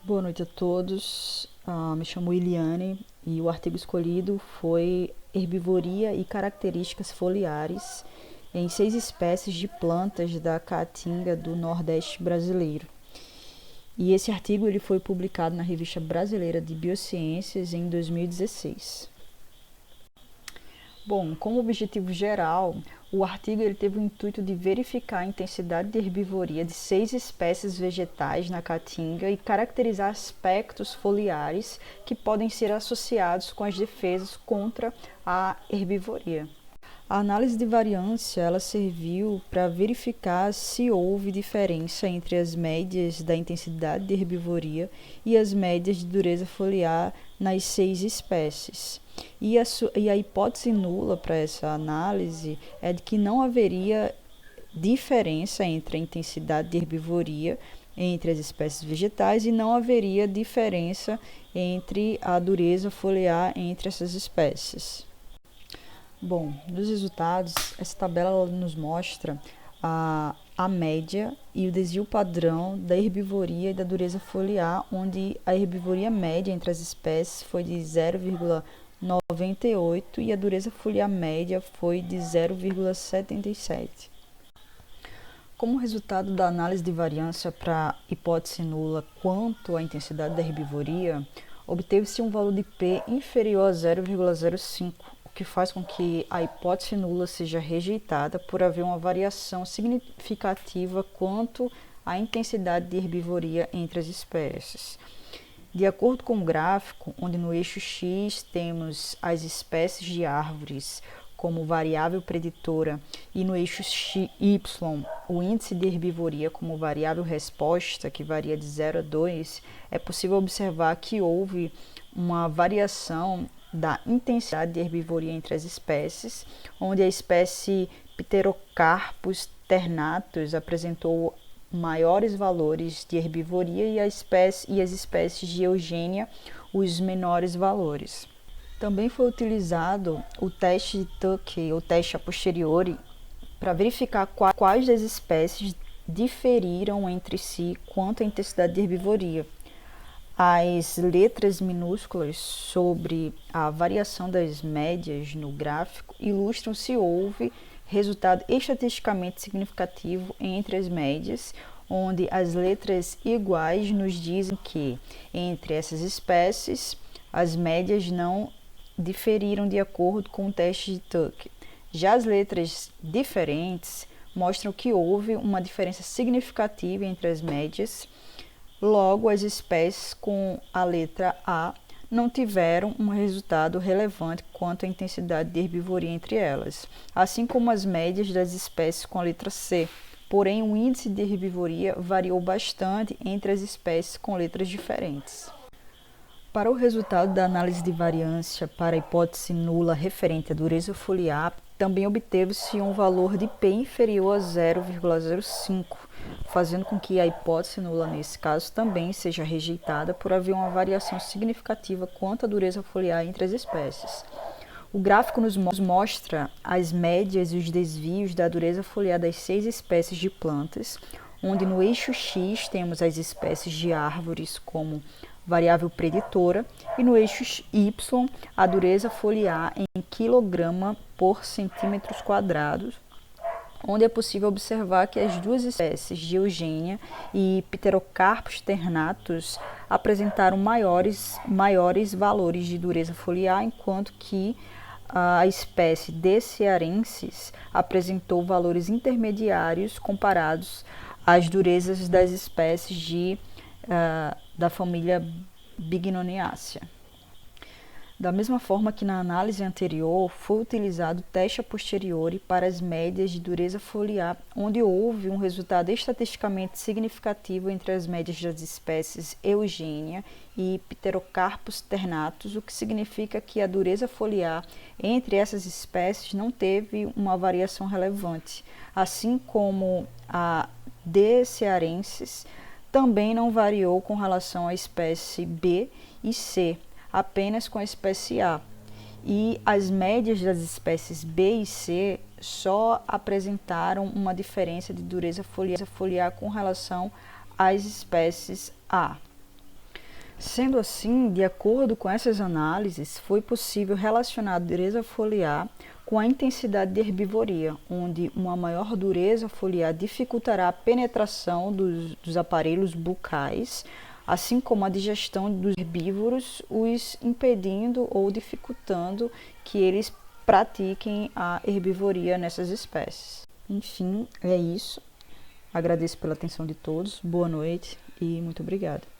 Boa noite a todos. Me chamo Iliane e o artigo escolhido foi Herbivoria e características foliares em 6 espécies de plantas da caatinga do Nordeste brasileiro. E esse artigo ele foi publicado na Revista Brasileira de Biociências em 2016. Bom, como objetivo geral, o artigo ele teve o intuito de verificar a intensidade de herbivoria de 6 espécies vegetais na caatinga e caracterizar aspectos foliares que podem ser associados com as defesas contra a herbivoria. A análise de variância ela serviu para verificar se houve diferença entre as médias da intensidade de herbivoria e as médias de dureza foliar nas 6 espécies. E a hipótese nula para essa análise é de que não haveria diferença entre a intensidade de herbivoria entre as espécies vegetais e não haveria diferença entre a dureza foliar entre essas espécies. Bom, nos resultados, essa tabela nos mostra a média e o desvio padrão da herbivoria e da dureza foliar, onde a herbivoria média entre as espécies foi de 0,98 e a dureza foliar média foi de 0,77. Como resultado da análise de variância para hipótese nula quanto à intensidade da herbivoria, obteve-se um valor de P inferior a 0,05, o que faz com que a hipótese nula seja rejeitada por haver uma variação significativa quanto à intensidade de herbivoria entre as espécies. De acordo com o gráfico, onde no eixo X temos as espécies de árvores como variável preditora e no eixo Y o índice de herbivoria como variável resposta, que varia de 0 a 2, é possível observar que houve uma variação da intensidade de herbivoria entre as espécies, onde a espécie Pterocarpus ternatus apresentou maiores valores de herbivoria e as espécies de Eugênia os menores valores. Também foi utilizado o teste de Tuck, ou teste a posteriori, para verificar quais das espécies diferiram entre si quanto à intensidade de herbivoria. As letras minúsculas sobre a variação das médias no gráfico ilustram se houve resultado estatisticamente significativo entre as médias, onde as letras iguais nos dizem que, entre essas espécies, as médias não diferiram de acordo com o teste de Tuck. Já as letras diferentes mostram que houve uma diferença significativa entre as médias. Logo, as espécies com a letra A não tiveram um resultado relevante quanto à intensidade de herbivoria entre elas, assim como as médias das espécies com a letra C. Porém, o índice de herbivoria variou bastante entre as espécies com letras diferentes. Para o resultado da análise de variância para a hipótese nula referente à dureza foliar, também obteve-se um valor de P inferior a 0,05, fazendo com que a hipótese nula, nesse caso, também seja rejeitada por haver uma variação significativa quanto à dureza foliar entre as espécies. O gráfico nos mostra as médias e os desvios da dureza foliar das 6 espécies de plantas, onde no eixo X temos as espécies de árvores como variável preditora e no eixo Y a dureza foliar em quilograma por centímetros quadrados, onde é possível observar que as duas espécies de Eugênia e Pterocarpus ternatus apresentaram maiores valores de dureza foliar, enquanto que a espécie de cearensis apresentou valores intermediários comparados às durezas das espécies da família Bignoniaceae. Da mesma forma que na análise anterior, foi utilizado o teste a posteriori para as médias de dureza foliar, onde houve um resultado estatisticamente significativo entre as médias das espécies Eugênia e Pterocarpus ternatus, o que significa que a dureza foliar entre essas espécies não teve uma variação relevante, assim como a de cearensis também não variou com relação à espécie B e C, apenas com a espécie A. E as médias das espécies B e C só apresentaram uma diferença de dureza foliar com relação às espécies A. Sendo assim, de acordo com essas análises, foi possível relacionar a dureza foliar com a intensidade de herbivoria, onde uma maior dureza foliar dificultará a penetração dos aparelhos bucais, assim como a digestão dos herbívoros, os impedindo ou dificultando que eles pratiquem a herbivoria nessas espécies. Enfim, é isso. Agradeço pela atenção de todos, boa noite e muito obrigada.